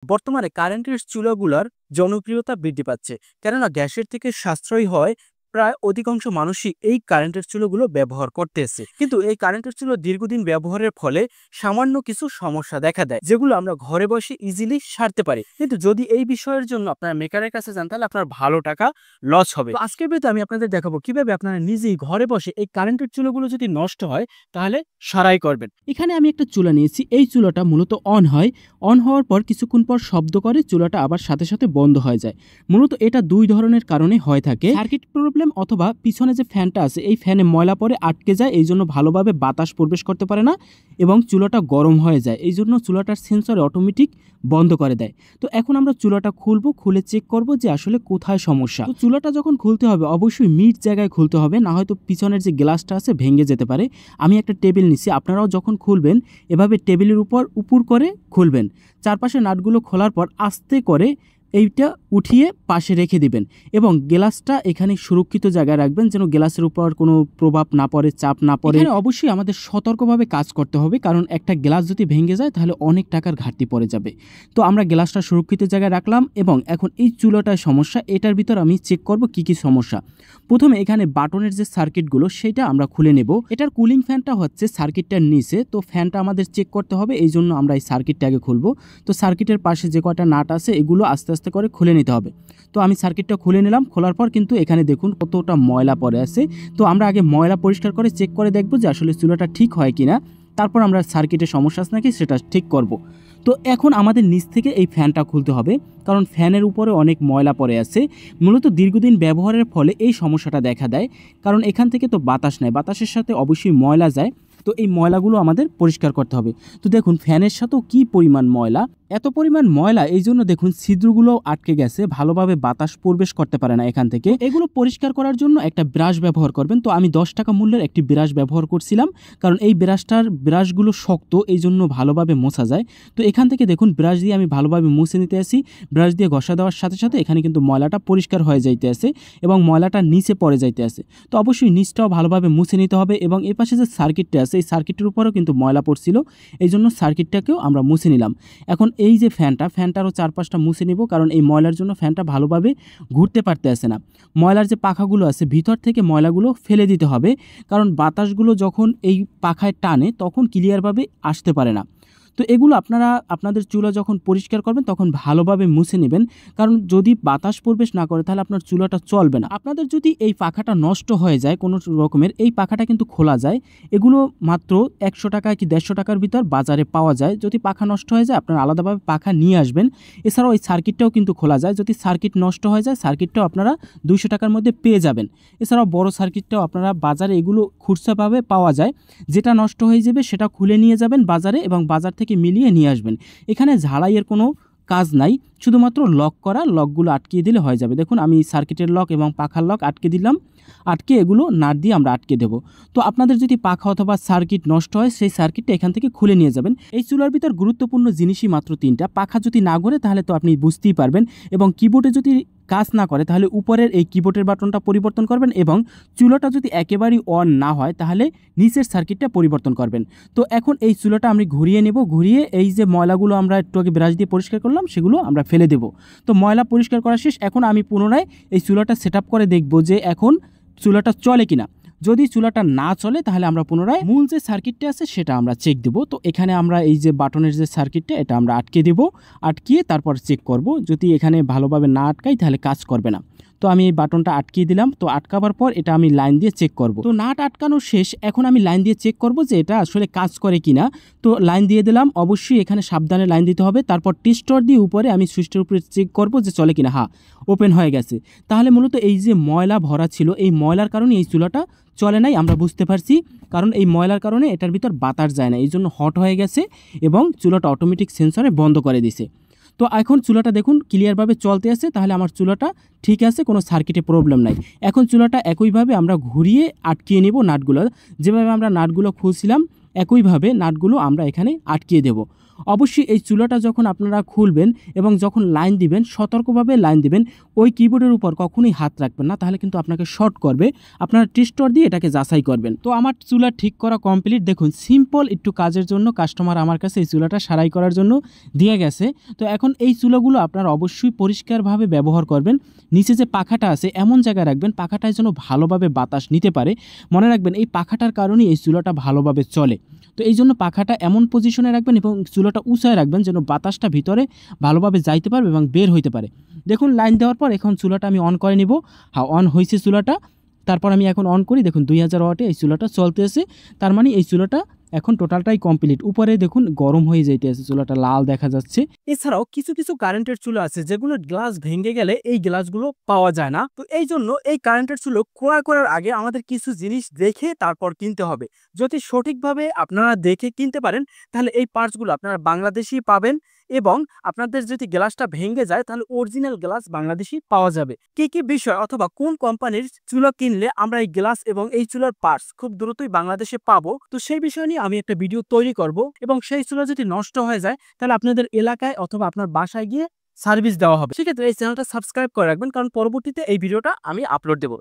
বর্তমানে কারেন্টের চুলাগুলার জনপ্রিয়তা বৃদ্ধি পাচ্ছে, কেননা গ্যাসের থেকে সাশ্রয়ী হয়। প্রায় অধিকাংশ মানুষই এই কারেন্টের চুলাগুলো ব্যবহার করতেছে, কিন্তু এই কারেন্টের চুলো দীর্ঘদিন ব্যবহারের ফলে সামান্য কিছু সমস্যা দেখা দেয়, যেগুলো আমরা ঘরে বসে ইজিলি সারতে পারি। কিন্তু যদি এই বিষয়ের জন্য আপনার মেকারের কাছে যান, তাহলে আপনার ভালো টাকা লস হবে। আজকের ভিডিওতে আমি আপনাদের দেখাবো কিভাবে আপনারা নিজেই ঘরে বসে এই কারেন্টের চুলোগুলো যদি নষ্ট হয় তাহলে সারাই করবেন। এখানে আমি একটা চুলা নিয়েছি। এই চুলাটা মূলত অন হয়। অন হওয়ার পর কিছুক্ষণ পর শব্দ করে, চুলাটা আবার সাথে সাথে বন্ধ হয়ে যায়। মূলত এটা দুই ধরনের কারণে হয়ে থাকে, সার্কিট প্রবলেম অথবা পিছনে যে ফ্যানটা আছে এই ফ্যানে ময়লা পরে আটকে যায়, এই জন্য ভালোভাবে বাতাস প্রবেশ করতে পারে না এবং চুলাটা গরম হয়ে যায়, এই জন্য চুলাটার সেন্সরে অটোমেটিক বন্ধ করে দেয়। তো এখন আমরা চুলাটা খুলবো, খুলে চেক করব যে আসলে কোথায় সমস্যা। তো চুলাটা যখন খুলতে হবে অবশ্যই মিট জায়গায় খুলতে হবে, না হয়তো পিছনের যে গ্লাসটা আছে ভেঙে যেতে পারে। আমি একটা টেবিল নিচ্ছি, আপনারাও যখন খুলবেন এভাবে টেবিলের উপর করে খুলবেন। চারপাশে নাটগুলো খোলার পর আস্তে করে এইটা উঠিয়ে পাশে রেখে দিবেন এবং গ্লাসটা এখানে সুরক্ষিত জায়গায় রাখবেন, যেন গ্লাসের উপর কোনো প্রভাব না পড়ে, চাপ না পড়ে। এখানে অবশ্যই আমাদের সতর্কভাবে কাজ করতে হবে, কারণ একটা গ্লাস যদি ভেঙে যায় তাহলে অনেক টাকার ঘাটতি পড়ে যাবে। তো আমরা গ্লাসটা সুরক্ষিত জায়গায় রাখলাম এবং এখন এই চুলাটার সমস্যা, এটার ভিতর আমি চেক করব কি কি সমস্যা। প্রথমে এখানে বাটনের যে সার্কিটগুলো সেটা আমরা খুলে নেব। এটার কুলিং ফ্যানটা হচ্ছে সার্কিটটার নিচে, তো ফ্যানটা আমাদের চেক করতে হবে, এই জন্য আমরা এই সার্কিটটা আগে খুলবো। তো সার্কিটের পাশে যে কয়টা নাট আছে এগুলো আস্তে আস্তে করে খুলে নিতে হবে। তো আমি সার্কিটটা খুলে নিলাম। খোলার পর কিন্তু এখানে দেখুন কতটা ময়লা পড়ে আছে। তো আমরা আগে ময়লা পরিষ্কার করে চেক করে দেখব যে আসলে চুলাটা ঠিক হয় কিনা, তারপর আমরা সার্কিটের সমস্যা আছে নাকি সেটা ঠিক করব। তো এখন আমাদের নিচ থেকে এই ফ্যানটা খুলতে হবে, কারণ ফ্যানের উপরে অনেক ময়লা পড়ে আছে। মূলত দীর্ঘদিন ব্যবহারের ফলে এই সমস্যাটা দেখা দেয়, কারণ এখান থেকে তো বাতাস নেয়, বাতাসের সাথে অবশ্যই ময়লা যায়। তো এই ময়লাগুলো আমাদের পরিষ্কার করতে হবে। তো দেখুন ফ্যানের সাথেও কি পরিমাণ ময়লা, এত পরিমাণ ময়লা, এই জন্য দেখুন ছিদ্রগুলো আটকে গেছে, ভালোভাবে বাতাস প্রবেশ করতে পারে না এখান থেকে। এগুলো পরিষ্কার করার জন্য একটা ব্রাশ ব্যবহার করবেন। তো আমি 10 টাকা মূল্যের একটি ব্রাশ ব্যবহার করছিলাম, কারণ এই ব্রাশগুলো শক্ত, এই জন্য ভালোভাবে মোছা যায়। তো এখান থেকে দেখুন ব্রাশ দিয়ে আমি ভালোভাবে মুছে নিতে আসি। ব্রাশ দিয়ে ঘষা দেওয়ার সাথে সাথে এখানে কিন্তু ময়লাটা পরিষ্কার হয়ে যাইতে আছে এবং ময়লাটা নিচে পড়ে যাইতে আছে। তো অবশ্যই নিচটাও ভালোভাবে মুছে নিতে হবে এবং এই পাশে যে সার্কিটটা আছে এই সার্কিটের উপরেও কিন্তু ময়লা পড়ছিল, এই জন্য সার্কিটটাকেও আমরা মুছে নিলাম। এখন এই যে ফ্যানটারও চারপাশটা মুছে নিব, কারণ এই ময়লার জন্য ফ্যানটা ভালোভাবে ঘুরতে পারতে আসে না। ময়লার যে পাখাগুলো আছে ভিতর থেকে ময়লাগুলো ফেলে দিতে হবে, কারণ বাতাসগুলো যখন এই পাখায় টানে তখন ক্লিয়ারভাবে আসতে পারে না। তো এগুলো আপনারা আপনাদের চুলা যখন পরিষ্কার করবেন তখন ভালোভাবে মুছে নেবেন, কারণ যদি বাতাস প্রবেশ না করে তাহলে আপনার চুলাটা চলবে না। আপনাদের যদি এই পাখাটা নষ্ট হয়ে যায় কোনো রকমের, এই পাখাটা কিন্তু খোলা যায়। এগুলো মাত্র 100 টাকা কি 150 টাকার ভিতর বাজারে পাওয়া যায়। যদি পাখা নষ্ট হয়ে যায় আপনারা আলাদাভাবে পাখা নিয়ে আসবেন। এছাড়াও এই সার্কিটটাও কিন্তু খোলা যায়, যদি সার্কিট নষ্ট হয়ে যায় সার্কিটটাও আপনারা 200 টাকার মধ্যে পেয়ে যাবেন। এছাড়াও বড় সার্কিটটাও আপনারা বাজারে এগুলো খুচরাভাবে পাওয়া যায়। যেটা নষ্ট হয়ে যাবে সেটা খুলে নিয়ে যাবেন বাজারে এবং বাজার থেকে মিলিয়ে নিয়ে আসবেন। এখানে ঝাড়াইয়ের কোনো কাজ নাই, শুধুমাত্র লক করা, লকগুলো আটকিয়ে দিলে হয়ে যাবে। দেখুন আমি সার্কিটের লক এবং পাখার লক আটকে দিলাম, আটকে এগুলো নাট দিয়ে আমরা আটকে দেবো। তো আপনাদের যদি পাখা অথবা সার্কিট নষ্ট হয় সেই সার্কিটটা এখান থেকে খুলে নিয়ে যাবেন। এই চুলার ভিতর গুরুত্বপূর্ণ জিনিসই মাত্র 3টা। পাখা যদি না ঘোরে তাহলে তো আপনি বুঝতেই পারবেন, এবং কিবোর্ডে যদি কাজ না করে তাহলে উপরের এই কিবোর্ডের বাটনটা পরিবর্তন করবেন, এবং চুলাটা যদি একেবারেই অন না হয় তাহলে নিচের সার্কিটটা পরিবর্তন করবেন। তো এখন এই চুলাটা আমি ঘুরিয়ে নেব, ঘুরিয়ে এই যে ময়লাগুলো আমরা একটু আগে ব্রাশ দিয়ে পরিষ্কার করলাম সেগুলো আমরা ফেলে দেব। তো ময়লা পরিষ্কার করা শেষ। এখন আমি পুনরায় এই চুলাটা সেট করে দেখব যে এখন চুলাটা চলে কিনা। যদি চুলাটা না চলে তাহলে আমরা পুনরায় মূল যে সার্কিটটা আছে সেটা আমরা চেক দেব। তো এখানে আমরা এই যে বাটনের যে সার্কিটটা এটা আমরা আটকে দেব, আটকিয়ে তারপর চেক করব। যদি এখানে ভালোভাবে না আটকাই তাহলে কাজ করবে না। তো আমি এই বাটনটা আটকিয়ে দিলাম। তো আটকাবার পর এটা আমি লাইন দিয়ে চেক করব। তো নাট আটকানো শেষ, এখন আমি লাইন দিয়ে চেক করব যে এটা আসলে কাজ করে কিনা। তো লাইন দিয়ে দিলাম, অবশ্যই এখানে সাবধানে লাইন দিতে হবে। তারপর টিস্টর দিয়ে উপরে আমি সুইচটার উপরে চেক করব যে চলে কিনা। হ্যাঁ, ওপেন হয়ে গেছে। তাহলে মূলত এই যে ময়লা ভরা ছিল এই ময়লার কারণে এই চুলাটা চলে নাই, আমরা বুঝতে পারছি। কারণ এই ময়লার কারণে এটার ভিতর বাতাস যায় না, এই জন্য হট হয়ে গেছে এবং চুলাটা অটোমেটিক সেন্সরে বন্ধ করে দিছে। তো এখন চুলাটা দেখুন ক্লিয়ারভাবে চলতে আছে, তাহলে আমার চুলাটা ঠিক আছে, কোনো সার্কিটে প্রবলেম নাই। এখন চুলাটা একইভাবে আমরা ঘুরিয়ে আটকিয়ে নেব নাটগুলো, যেভাবে আমরা নাটগুলো খুলছিলাম একইভাবে নাটগুলো আমরা এখানে আটকিয়ে দেব। অবশ্যই এই চুলাটা যখন আপনারা খুলবেন এবং যখন লাইন দিবেন সতর্কভাবে লাইন দিবেন, ওই কিবোর্ডের উপর কখনোই হাত রাখবেন না, তাহলে কিন্তু আপনাকে শর্ট করবে। আপনারা টেস্টর দিয়ে এটাকে যাচাই করবেন। তো আমার চুলা ঠিক করা কমপ্লিট। দেখুন সিম্পল একটু কাজের জন্য কাস্টমার আমার কাছে এই চুলাটা সারাই করার জন্য দিয়ে গেছে। তো এখন এই চুলাগুলো আপনারা অবশ্যই পরিষ্কারভাবে ব্যবহার করবেন। নিচে যে পাখাটা আছে এমন জায়গায় রাখবেন পাখাটায় যেন ভালোভাবে বাতাস নিতে পারে। মনে রাখবেন এই পাখাটার কারণেই এই চুলাটা ভালোভাবে চলে। তো এই জন্য পাখাটা এমন পজিশনে রাখবেন এবং চুলাটা উঁচায় রাখবেন যেন বাতাসটা ভিতরে ভালোভাবে যাইতে পারবে এবং বের হইতে পারে। দেখুন লাইন দেওয়ার পর এখন চুলাটা আমি অন করে নিব। হ্যাঁ, অন হয়েছে চুলাটা। তারপর আমি এখন অন করি। দেখুন 2000 ওয়াটে এই চুলাটা চলতেছে। তার মানে এই চুলাটা এখন টোটালটাই কমপ্লিট। উপরে দেখুন গরম হয়ে যাইতেছে, চুলাটা লাল দেখা যাচ্ছে। এছাড়াও কিছু কিছু কারেন্টের চুলো আছে যেগুলো গ্লাস ভেঙে গেলে এই গ্লাসগুলো পাওয়া যায় না। তো এই জন্য এই কারেন্টের চুলো ক্রয় করার আগে আমাদের কিছু জিনিস দেখে তারপর কিনতে হবে। যদি সঠিকভাবে আপনারা দেখে কিনতে পারেন তাহলে এই পার্টসগুলো আপনারা বাংলাদেশি পাবেন এবং আপনাদের যদি গ্লাসটা ভেঙে যায় তাহলে অরিজিনাল গ্লাস বাংলাদেশি পাওয়া যাবে। কি কি বিষয় অথবা কোন কোম্পানির চুলো কিনলে আমরা এই গ্লাস এবং এই চুলার পার্টস খুব দ্রুতই বাংলাদেশে পাবো, তো সেই বিষয় নিয়ে আমি একটা ভিডিও তৈরি করব। এবং সেই চুলা যদি নষ্ট হয়ে যায় তাহলে আপনাদের এলাকায় অথবা আপনার বাসায় গিয়ে সার্ভিস দেওয়া হবে। সেক্ষেত্রে এই চ্যানেলটা সাবস্ক্রাইব করে রাখবেন, কারণ পরবর্তীতে এই ভিডিওটা আমি আপলোড দেবো।